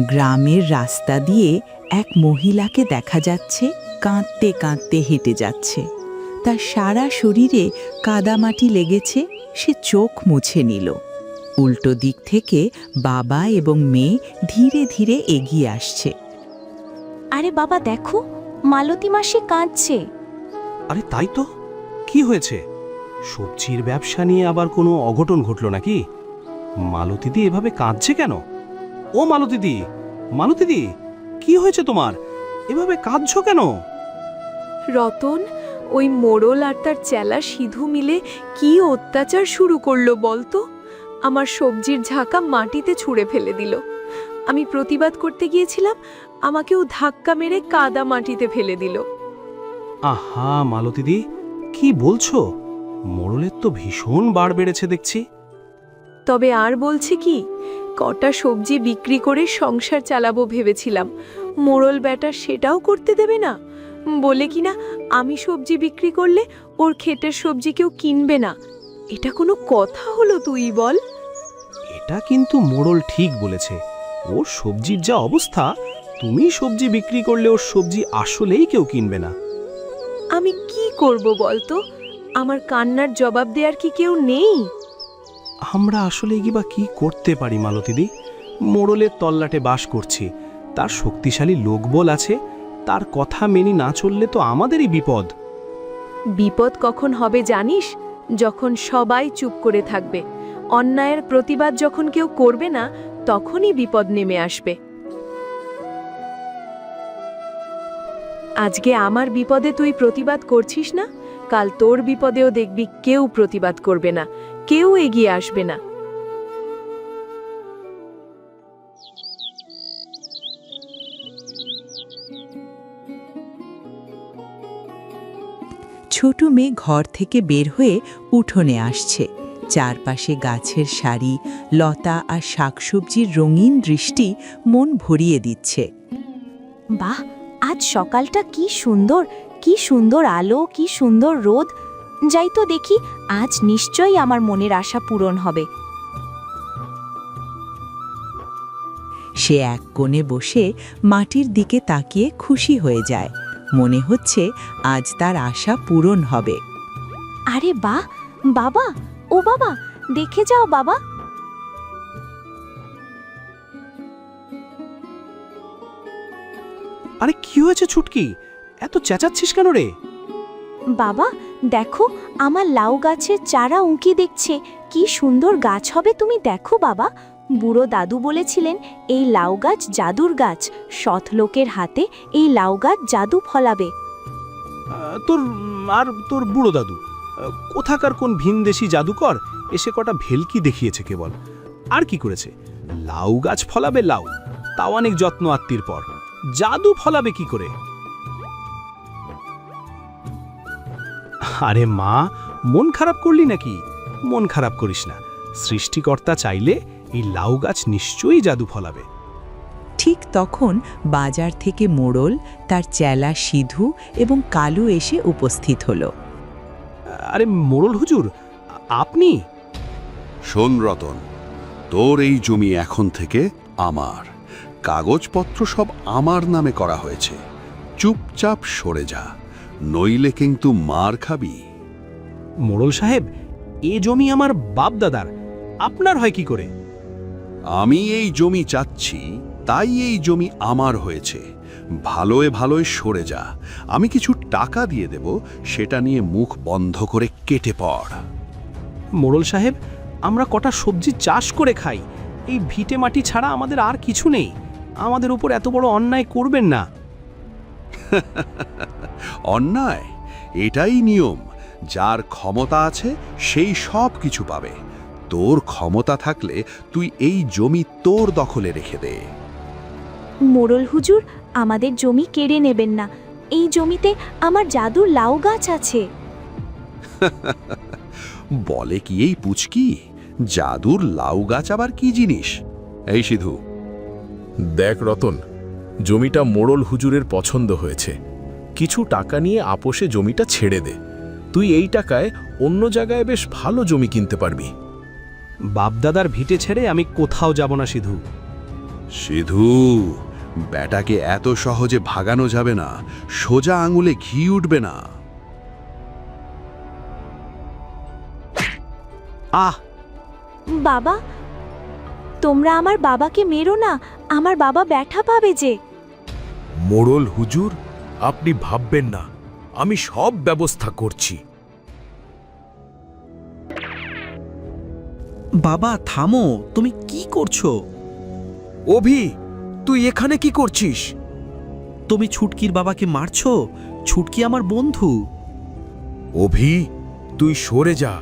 গ্রামের রাস্তা দিয়ে এক মহিলাকে দেখা যাচ্ছে কাঁদতে কাঁদতে হেঁটে যাচ্ছে। তার সারা শরীরে কাদামাটি লেগেছে। সে চোখ মুছে নিল। উল্টো দিক থেকে বাবা এবং মেয়ে ধীরে ধীরে এগিয়ে আসছে। আরে বাবা দেখো, মালতী মাসি কাঁদছে। আরে তাই তো, কি হয়েছে? সবজির ব্যবসা নিয়ে আবার কোনো অঘটন ঘটল নাকি? মালতীদি এভাবে কাঁদছে কেন? ও মালতীদি, মালতীদি, কি হয়েছে তোমার? এভাবে কাঁদছো কেন? রতন, ওই মোড়ল আর তার চেলা সিধু মিলে কি অত্যাচার শুরু করলো বলতো। আমার সবজির ঝাঁকা মাটিতে ছুঁড়ে ফেলে দিল। আমি প্রতিবাদ করতে গিয়েছিলাম, আমাকেও ধাক্কা মেরে কাদা মাটিতে ফেলে দিল। আহা মালতীদি, কি বলছো? মোড়লের তো ভীষণ বাড় বেড়েছে দেখছি। তবে আর বলছে কি, কটা সবজি বিক্রি করে সংসার চালাবো ভেবেছিলাম। মোড়ল বেটা সেটাও করতে দেবে না। বলে কিনা আমি সবজি বিক্রি করলে ওর ক্ষেতের সবজি কেউ কিনবে না। এটা কোনো কথা হলো তুই বল? এটা কিন্তু মোড়ল ঠিক বলেছে। ওর সবজির যা অবস্থা, তুমি সবজি বিক্রি করলে ওর সবজি আসলেই কেউ কিনবে না। আমি কি করব বলতো? আমার কান্নার জবাব দেওয়ার কি কেউ নেই? আমরা আসলে বা কি করতে পারি মালতীদি? মোড়লের তল্লাটে বাস করছি, তার শক্তিশালী লোকবল আছে। তার কথা মেনে না চললে তো আমাদেরই বিপদ। বিপদ কখন হবে জানিস? যখন সবাই চুপ করে থাকবে। অন্যায়ের প্রতিবাদ যখন কেউ করবে না, তখনই বিপদ নেমে আসবে। আজকে আমার বিপদে তুই প্রতিবাদ করছিস না, কাল তোর বিপদেও দেখবি কেউ প্রতিবাদ করবে না, কেউ এগিয়ে আসবে না। ছোট মেয়ে ঘর থেকে বের হয়ে উঠোনে আসছে। চারপাশে গাছের সারি, লতা আর শাকসবজির রঙিন দৃষ্টি মন ভরিয়ে দিচ্ছে। বাহ, আজ সকালটা কি সুন্দর, কি সুন্দর আলো, কি সুন্দর রোদ। যাই তো দেখি, আজ নিশ্চয়ই আমার মনের আশা পূরণ হবে। সে এক কোণে বসে মাটির দিকে তাকিয়ে খুশি হয়ে যায়। মনে হচ্ছে আজ তার আশা পূরণ হবে। আরে বাহ, বাবা, ও বাবা, দেখে যাও বাবা। আরে কি হয়েছে ছুটকি? এত চেঁচাচ্ছিস কেন রে? বাবা দেখো, আমার লাউ গাছের চারা উঁকি দেখছে। কি সুন্দর গাছ হবে তুমি দেখো বাবা। বুড়ো দাদু বলেছিলেন এই লাউ গাছ জাদুর গাছ, সৎ লোকের হাতে এই লাউ গাছ জাদু ফলাবে। তোর বুড়ো দাদু কোথাকার কোন ভিনদেশি জাদুকর এসে কটা ভেলকি দেখিয়েছে কেবল। আর কি করেছে? লাউ গাছ ফলাবে, লাউ, তাও অনেক যত্ন আত্মীর পর। জাদু ফলাবে কি করে? আরে মা, মন খারাপ করলি নাকি? মন খারাপ করিস না। সৃষ্টিকর্তা চাইলে এই লাউ গাছ নিশ্চয়ই জাদু ফলাবে। ঠিক তখন বাজার থেকে মোড়ল, তার চেলা সিধু এবং কালু এসে উপস্থিত হলো। আরে মোড়ল হুজুর, আপনি? শোন রতন, তোর এই জমি এখন থেকে আমার। কাগজপত্র সব আমার নামে করা হয়েছে। চুপচাপ সরে যা, নইলে কিন্তু মার খাবি। মোড়ল সাহেব, এ জমি আমার বাপ দাদার, আপনার হয় কি করে? আমি এই জমি চাচ্ছি, তাই এই জমি আমার হয়েছে। ভালোয় ভালোয় সরে যা। আমি কিছু টাকা দিয়ে দেব, সেটা নিয়ে মুখ বন্ধ করে কেটে পড়। মোড়ল সাহেব, আমরা কটা সবজি চাষ করে খাই। এই ভিটে মাটি ছাড়া আমাদের আর কিছু নেই। আমাদের উপর এত বড় অন্যায় করবেন না। অন্যায়? এটাই নিয়ম। যার ক্ষমতা আছে সেই সব কিছু পাবে। তোর ক্ষমতা থাকলে তুই এই জমি তোর দখলে রেখে দে। মোড়ল হুজুর, আমাদের জমি কেড়ে নেবেন না। এই জমিতে আমার জাদুর লাউ গাছ আছে। বলে কি এই পুচকি? জাদুর লাউ গাছ আবার কি জিনিস? এই সিধু, দেখ রতন, জমিটা মোড়ল হুজুরের পছন্দ হয়েছে। কিছু টাকা নিয়ে আপোষে জমিটা ছেড়ে দে। তুই এই টাকায় অন্য জায়গায় বেশ ভালো জমি কিনতে পারবি। বাপদাদার ভিটে ছেড়ে আমি কোথাও যাব না সিধু। সিধু, বেটাকে এত সহজে ভাগানো যাবে না, সোজা আঙুলে ঘি উঠবে না। আহ! বাবা, তোমরা আমার বাবাকে মেরো না, আমার বাবা ব্যথা পাবে যে। মোড়ল হুজুর, আপনি ভাববেন না, আমি সব ব্যবস্থা করছি। বাবা থামো, তুমি কি করছো? অভি, তুই এখানে কি করছিস? তুমি ছুটকির বাবাকে মারছো? ছুটকি আমার বন্ধু। অভি, তুই সরে যা,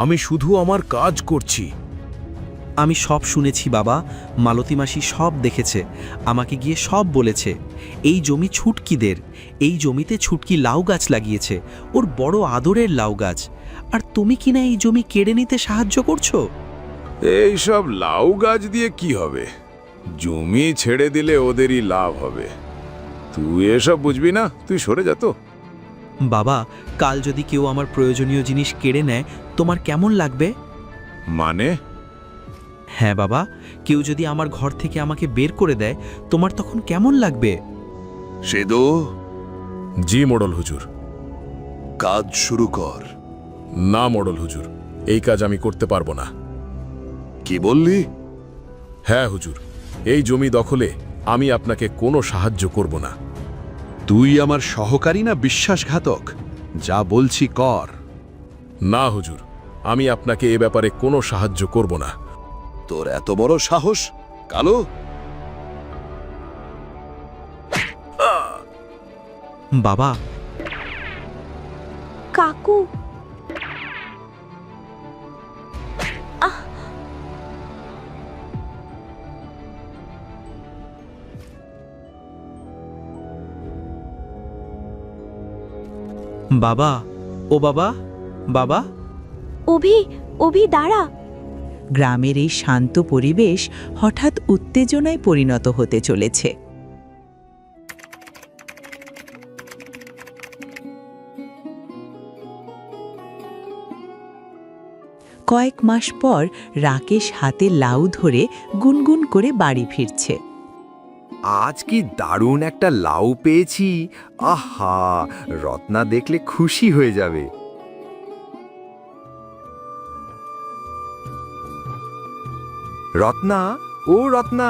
আমি শুধু আমার কাজ করছি। আমি সব শুনেছি বাবা, মালতী মাসি সব দেখেছে, আমাকে গিয়ে সব বলেছে। এই জমি ছুটকিদের, এই জমিতে ছুটকি লাউ গাছ লাগিয়েছে, ওর বড় আদরের লাউ গাছ। আর তুমি কিনা এই জমি কেড়ে নিতে সাহায্য করছো? এই সব লাউ গাছ দিয়ে কি হবে? জমি ছেড়ে দিলে ওদেরই লাভ হবে। তুই এসব বুঝবি না, তুই সরে যা তো। বাবা, কাল যদি কেউ আমার প্রয়োজনীয় জিনিস কেড়ে নেয়, তোমার কেমন লাগবে? মানে? হ্যাঁ বাবা, কেউ যদি আমার ঘর থেকে আমাকে বের করে দেয়, তোমার তখন কেমন লাগবে? সিধু, জি মোড়ল হুজুর। কাজ শুরু কর। না মোড়ল হুজুর, এই কাজ আমি করতে পারবো না। কি বললি? হ্যাঁ হুজুর, এই জমি দখলে আমি আপনাকে কোনো সাহায্য করব না। তুই আমার সহকারী না বিশ্বাসঘাতক? যা বলছি কর। না হুজুর, আমি আপনাকে এ ব্যাপারে কোনো সাহায্য করব না। তোর এত বড় সাহস, কালো! বাবা, কাকু, বাবা, ও বাবা, বাবা! অভি, অভি দাঁড়া। গ্রামের এই শান্ত পরিবেশ হঠাৎ উত্তেজনায় পরিণত হতে চলেছে। কয়েক মাস পর রাকেশ হাতে লাউ ধরে গুনগুন করে বাড়ি ফিরছে। আজ কি দারুণ একটা লাউ পেয়েছি! আহা, রত্না দেখলে খুশি হয়ে যাবে। রত্না, ও রত্না,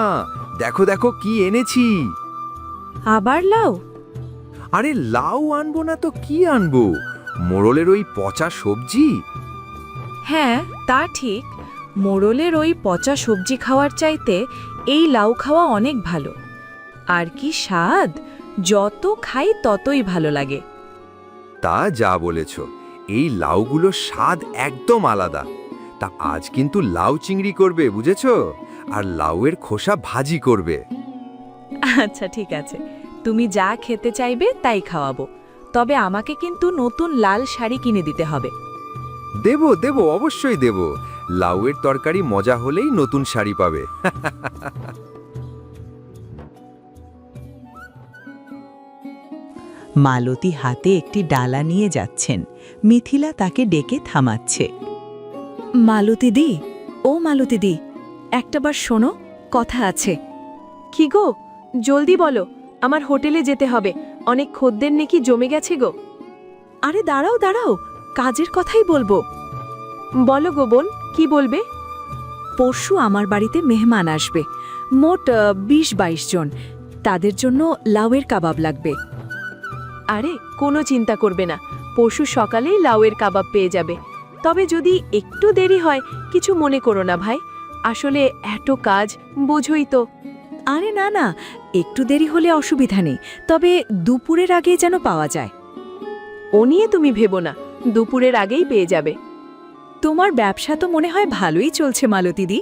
দেখো দেখো কি এনেছি। আবার লাউ? আরে লাউ আনবো না তো কি আনবো? মোড়লের ওই পচা সবজি। হ্যাঁ, তা ঠিক। মোড়লের ওই পচা সবজি খাওয়ার চাইতে এই লাউ খাওয়া অনেক ভালো। আর কি স্বাদ! যত খাই ততই ভালো লাগে। তা যা বলেছ, এই লাউগুলোর স্বাদ একদম আলাদা। তা আজ কিন্তু লাউ চিংড়ি করবে, বুঝেছো? আর লাউয়ের খোসা ভাজি করবে। আচ্ছা ঠিক আছে, তুমি যা খেতে চাইবে তাই খাওয়াবো। তবে আমাকে কিন্তু নতুন লাল শাড়ি কিনে দিতে হবে। দেবো দেবো, অবশ্যই দেবো। লাউয়ের তরকারি মজা হলেই নতুন শাড়ি পাবে। মালতী হাতে একটি ডালা নিয়ে যাচ্ছেন। মিথিলা তাকে ডেকে থামাচ্ছে। মালতীদি, ও মালতীদি, একটাবার শোনো, কথা আছে। কি গো, জলদি বলো, আমার হোটেলে যেতে হবে, অনেক খদ্দের নাকি জমে গেছে গো। আরে দাঁড়াও দাঁড়াও, কাজের কথাই বলবো। বলো গো বোন, কি বলবে? পরশু আমার বাড়িতে মেহমান আসবে, মোট 20-22 জন। তাদের জন্য লাউয়ের কাবাব লাগবে। আরে কোনো চিন্তা করবে না, পরশু সকালেই লাউয়ের কাবাব পেয়ে যাবে। তবে যদি একটু দেরি হয়, কিছু মনে করো না ভাই, আসলে এত কাজ, বোঝোই তো। আরে না না, একটু দেরি হলে অসুবিধা নেই, তবে দুপুরের আগেই যেন পাওয়া যায়। ও নিয়ে তুমি ভেবো না, দুপুরের আগেই পেয়ে যাবে। তোমার ব্যবসা তো মনে হয় ভালোই চলছে মালতীদি,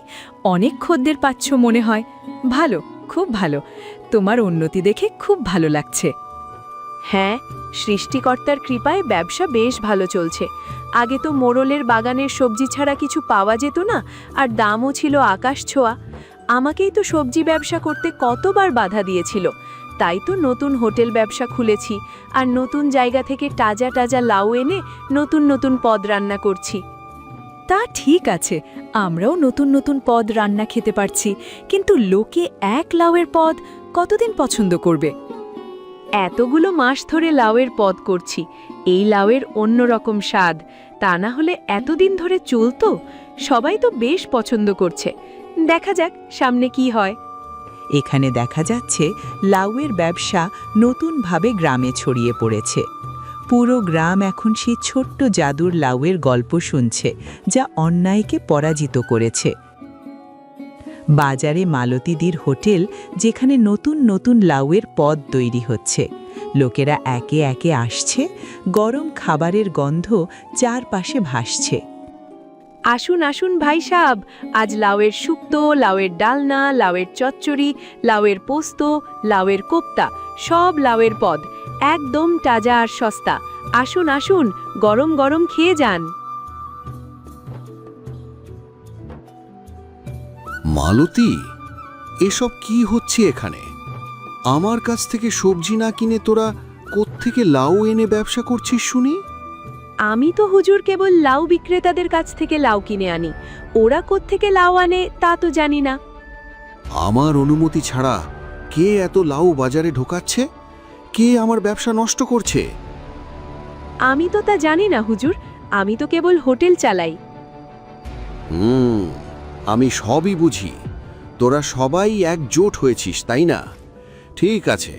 অনেক খদ্দের পাচ্ছ মনে হয়। ভালো, খুব ভালো, তোমার উন্নতি দেখে খুব ভালো লাগছে। হ্যাঁ, সৃষ্টিকর্তার কৃপায় ব্যবসা বেশ ভালো চলছে। আগে তো মোড়লের বাগানের সবজি ছাড়া কিছু পাওয়া যেত না, আর দামও ছিল আকাশ ছোঁয়া। আমাকেই তো সবজি ব্যবসা করতে কতবার বাধা দিয়েছিল। তাই তো নতুন হোটেল ব্যবসা খুলেছি, আর নতুন জায়গা থেকে তাজা তাজা লাউ এনে নতুন নতুন পদ রান্না করছি। তা ঠিক আছে, আমরাও নতুন নতুন পদ রান্না খেতে পারছি, কিন্তু লোকে এক লাউয়ের পদ কতদিন পছন্দ করবে? এতগুলো মাস ধরে লাউয়ের পদ করছি, এই লাউয়ের অন্যরকম স্বাদ, তা না হলে এতদিন ধরে চলতো? সবাই তো বেশ পছন্দ করছে, দেখা যাক সামনে কি হয়। এখানে দেখা যাচ্ছে লাউয়ের ব্যবসা নতুনভাবে গ্রামে ছড়িয়ে পড়েছে। পুরো গ্রাম এখন সেই ছোট্ট জাদুর লাউয়ের গল্প শুনছে, যা অন্যায়কে পরাজিত করেছে। বাজারে মালতীদির হোটেল, যেখানে নতুন নতুন লাউয়ের পদ তৈরি হচ্ছে। লোকেরা একে একে আসছে, গরম খাবারের গন্ধ চারপাশে ভাসছে। আসুন আসুন ভাই সাহেব, আজ লাউয়ের শুক্তো, লাউয়ের ডালনা, লাউয়ের চচ্চড়ি, লাউয়ের পোস্ত, লাউয়ের কোপ্তা, সব লাউয়ের পদ, একদম তাজা আর সস্তা। আসুন আসুন, গরম গরম খেয়ে যান। মালতী, এসব কি হচ্ছে এখানে? আমার কাছ থেকে সবজি না কিনে তোরা কোত্থেকে লাউ এনে ব্যবসা করছিস শুনি? আমি তো হুজুর কেবল লাউ বিক্রেতাদের কাছ থেকে লাউ কিনে আনি, ওরা কোত্থেকে লাউ আনে তা তো জানি না। আমার অনুমতি ছাড়া কে এত লাউ বাজারে ঢোকাচ্ছে? কে আমার ব্যবসা নষ্ট করছে? আমি তো তা জানি না হুজুর, আমি তো কেবল হোটেল চালাই। আমি সবই বুঝি। তোরা সবাই একজোট হয়েছিস, তাই না? ঠিক আছে,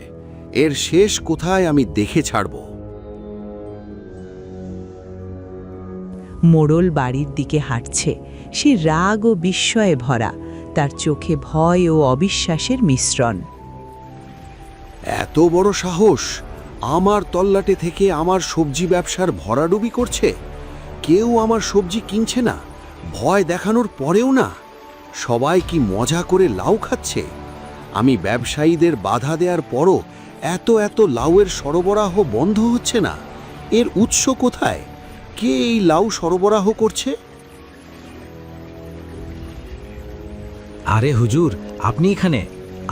এর শেষ কোথায় আমি দেখে ছাড়ব। মোড়ল বাড়ির দিকে হাঁটছে। সে রাগ ও বিস্ময়ে ভরা, তার চোখে ভয় ও অবিশ্বাসের মিশ্রণ। এত বড় সাহস! আমার তল্লাটে থেকে আমার সবজি ব্যবসার ভরাডুবি করছে। কেউ আমার সবজি কিনছে না, ভয় দেখানোর পরেও না। সবাই কি মজা করে লাউ খাচ্ছে? আমি ব্যবসায়ীদের বাধা দেওয়ার পরও এত এত লাউয়ের সরবরাহ বন্ধ হচ্ছে না। এর উৎস কোথায়? কে এই লাউ সরবরাহ করছে? আরে হুজুর, আপনি এখানে?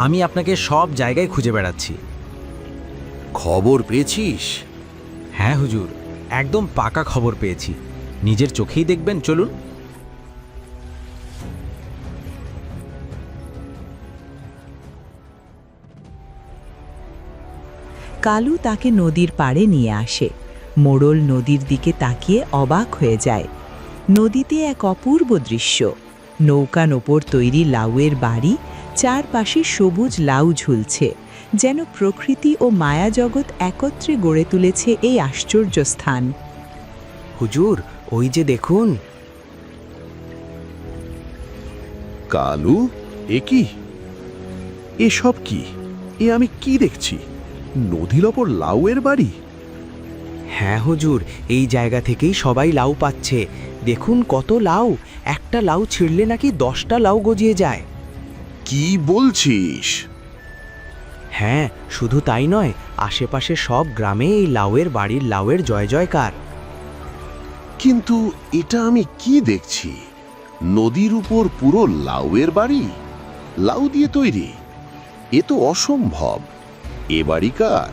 আমি আপনাকে সব জায়গায় খুঁজে বেড়াচ্ছি। খবর পেয়েছিস? হ্যাঁ হুজুর, একদম পাকা খবর পেয়েছি। নিজের চোখেই দেখবেন, চলুন। কালু তাকে নদীর পাড়ে নিয়ে আসে। মোড়ল নদীর দিকে তাকিয়ে অবাক হয়ে যায়। নদীতে এক অপূর্ব দৃশ্য। নৌকার ওপর তৈরি লাউয়ের বাড়ি, চারপাশে সবুজ লাউ ঝুলছে, যেন প্রকৃতি ও মায়াজগৎ একত্রে গড়ে তুলেছে এই আশ্চর্য স্থান। হুজুর, ওই যে দেখুন। কালু, এ কি? এসব কি? এ আমি কি দেখছি? নদীর ওপর লাউয়ের বাড়ি? হ্যাঁ হুজুর, এই জায়গা থেকেই সবাই লাউ পাচ্ছে। দেখুন কত লাউ! একটা লাউ ছিঁড়লে নাকি 10টা লাউ গজিয়ে যায়। কি বলছিস? হ্যাঁ, শুধু তাই নয়, আশেপাশে সব গ্রামে এই লাউয়ের বাড়ির লাউয়ের জয় জয়কার। কিন্তু এটা আমি কি দেখছি? নদীর উপর পুরো লাউয়ের বাড়ি, লাউ দিয়ে তৈরি। এ তো অসম্ভব। এ বাড়ি কার?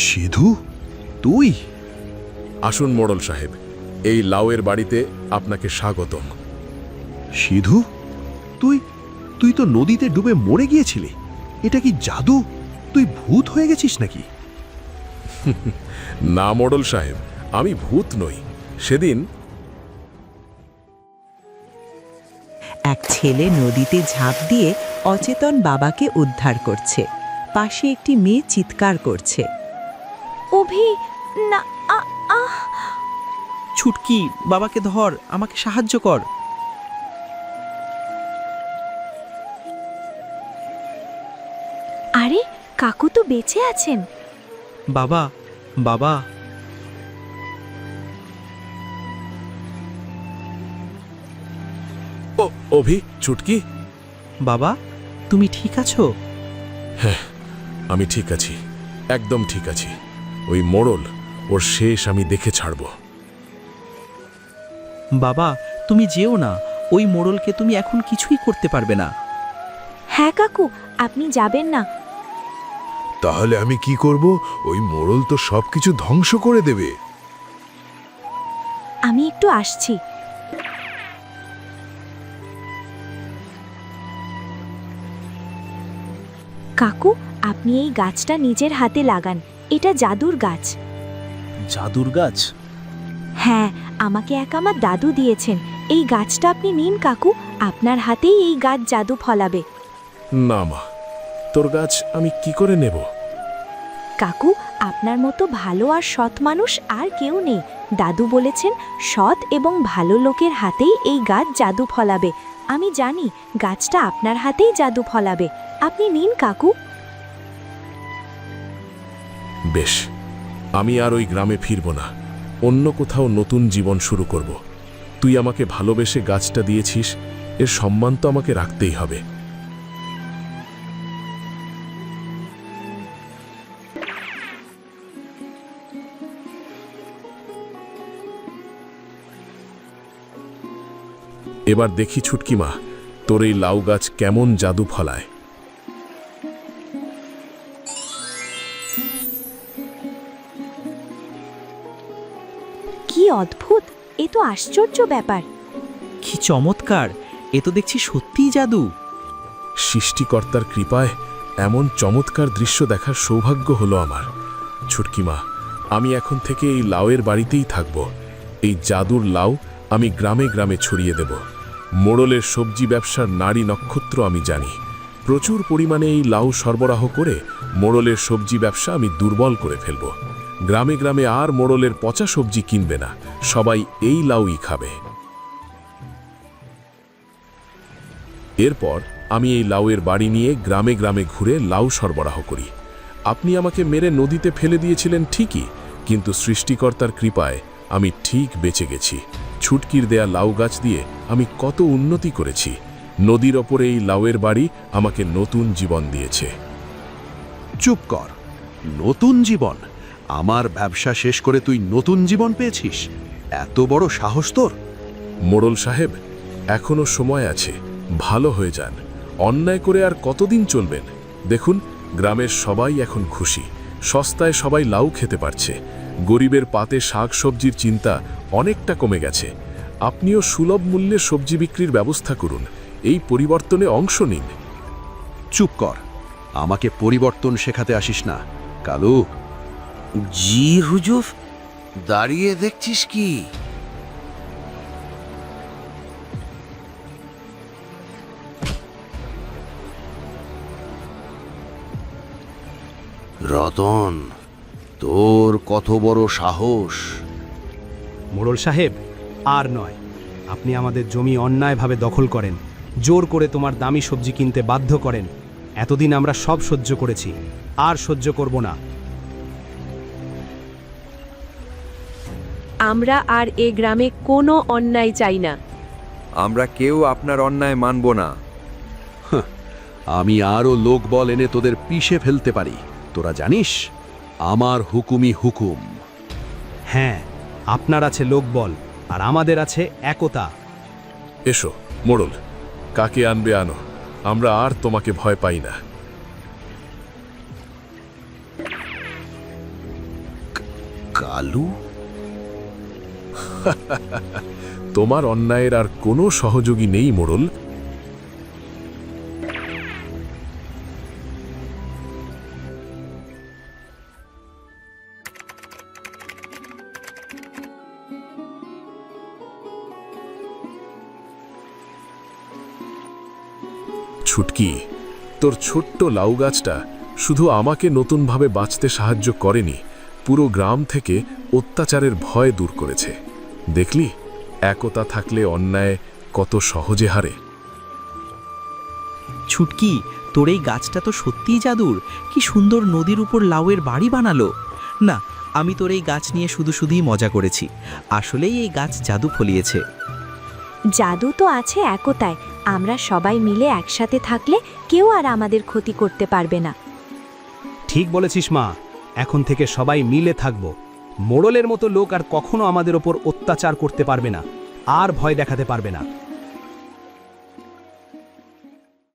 সিধু, তুই? আসুন মোড়ল সাহেব, এই লাউয়ের বাড়িতে আপনাকে স্বাগতম। সিধু, তুই তো নদীতে ডুবে মরে গিয়েছিলি। এটা কি জাদু? তুই ভূত হয়ে গেছিস নাকি? না মোড়ল সাহেব, আমি ভূত নই। সেদিন এক ছেলে নদীতে ঝাঁপ দিয়ে অচেতন বাবাকে উদ্ধার করছে। পাশে একটি মেয়ে চিৎকার করছে। অভি, না, ছুটকি, বাবাকে ধর, আমাকে সাহায্য কর। আরে কাকু তো বেঁচে আছেন। বাবা, বাবা। অভি, ছুটকি। বাবা, তুমি ঠিক আছো? হ্যাঁ, আমি ঠিক আছি, একদম ঠিক আছি। ওই মোড়ল, ওর শেষ আমি দেখে ছাড়ব। বাবা, তুমি যেও না। ওই মোড়লকে তুমি এখন কিছুই করতে পারবে না। হ্যাঁ কাকু, আপনি যাবেন না। তাহলে আমি কি করব? ওই মোড়ল তো সবকিছু ধ্বংস করে দেবে। আমি একটু আসছি। কাকু, আপনি এই গাছটা নিজের হাতে লাগান। এটা জাদুর গাছ। জাদুর গাছ? হ্যাঁ, আমাকে আমার দাদু দিয়েছেন। এই গাছটা আপনি নিন কাকু, আপনার হাতেই এই গাছ জাদু ফলাবে। না মা, তোর গাছ আমি কি করে নেব? কাকু, আপনার মতো ভালো আর সৎ মানুষ আর কেউ নেই। দাদু বলেছেন সৎ এবং ভালো লোকের হাতেই এই গাছ জাদু ফলাবে। আমি জানি গাছটা আপনার হাতেই জাদু ফলাবে। আপনি নিন কাকু। বেশ, আমি আর ওই গ্রামে ফিরব না, অন্য কোথাও নতুন জীবন শুরু করব। তুই আমাকে ভালোবেসে গাছটা দিয়েছিস, এর সম্মান তো আমাকে রাখতেই হবে। এবার দেখি ছুটকি মা, তোর এই লাউ গাছ কেমন জাদু ফলায়। কি অদ্ভুত! এ তো আশ্চর্য ব্যাপার। কি চমৎকার! এ তো দেখছি সত্যিই জাদু। সৃষ্টিকর্তার কৃপায় এমন চমৎকার দৃশ্য দেখার সৌভাগ্য হলো আমার। ছুটকি মা, আমি এখন থেকে এই লাউয়ের বাড়িতেই থাকব। এই জাদুর লাউ আমি গ্রামে গ্রামে ছড়িয়ে দেব। মোড়লের সবজি ব্যবসার নারী নক্ষত্র আমি জানি। প্রচুর পরিমাণে এই লাউ সরবরাহ করে মোড়লের সবজি ব্যবসা আমি দুর্বল করে ফেলব। গ্রামে গ্রামে আর মোড়লের পচা সবজি কিনবে না, সবাই এই লাউই খাবে। এরপর আমি এই লাউয়ের বাড়ি নিয়ে গ্রামে গ্রামে ঘুরে লাউ সরবরাহ করি। আপনি আমাকে মেরে নদীতে ফেলে দিয়েছিলেন ঠিকই, কিন্তু সৃষ্টিকর্তার কৃপায় আমি ঠিক বেঁচে গেছি। ছুটকির দেয়া লাউ গাছ দিয়ে আমি কত উন্নতি করেছি। নদীর ওপরে এই লাউয়ের বাড়ি আমাকে নতুন জীবন দিয়েছে। চুপ কর। নতুন জীবন? আমার ব্যবসা শেষ করে তুই নতুন জীবন পেয়েছিস? এত বড় সাহস তোর! মোড়ল সাহেব, এখনো সময় আছে, ভালো হয়ে যান। অন্যায় করে আর কতদিন চলবেন? দেখুন, গ্রামের সবাই এখন খুশি। সস্তায় সবাই লাউ খেতে পারছে। গরিবের পাতে শাক সবজির চিন্তা অনেকটা কমে গেছে। আপনিও সুলভ মূল্যে সবজি বিক্রির ব্যবস্থা করুন। এই পরিবর্তনে অংশ নিন। চুপ কর। আমাকে পরিবর্তন শেখাতে আসিস না, কালু। জি হুজুর। দাঁড়িয়ে দেখছিস কি? রতন, তোর কত বড় সাহস! মোড়ল সাহেব, আর নয়। আপনি আমাদের জমি অন্যায়ভাবে দখল করেন, জোর করে তোমার দামি সবজি কিনতে বাধ্য করেন। এতদিন আমরা সব সহ্য করেছি, আর সহ্য করব না। আমরা আর এ গ্রামে কোনো অন্যায় চাই না। আমরা কেউ আপনার অন্যায় মানব না। আমি আরও লোকবল এনে তোদের পিষে ফেলতে পারি। তোরা জানিস, আমার হুকুমই হুকুম। হ্যাঁ, আপনার আছে লোকবল, আর আমাদের আছে একতা। এসো মোড়ল, কাকে আনবে আনো, আমরা আর তোমাকে ভয় পাই না। কালু? তোমার অন্যায়ের আর কোনো সহযোগী নেই মোড়ল। ছুটকি, তোর ছোট্ট লাউ গাছটা শুধু আমাকে নতুনভাবে বাঁচতে সাহায্য করেনি, পুরো গ্রাম থেকে অত্যাচারের ভয় দূর করেছে। দেখলি, একতা থাকলে অন্যায় কত সহজে হারে। ছুটকি, তোর এই গাছটা তো সত্যিই জাদুর। কি সুন্দর নদীর উপর লাউয়ের বাড়ি বানালো। না, আমি তোর এই গাছ নিয়ে শুধু শুধুই মজা করেছি। আসলেই এই গাছ জাদু ফলিয়েছে। জাদু তো আছে একতায়। আমরা সবাই মিলে একসাথে থাকলে কেউ আর আমাদের ক্ষতি করতে পারবে না। ঠিক বলেছিস মা। এখন থেকে সবাই মিলে থাকব। মোড়লের মতো লোক আর কখনো আমাদের ওপর অত্যাচার করতে পারবে না, আর ভয় দেখাতে পারবে না।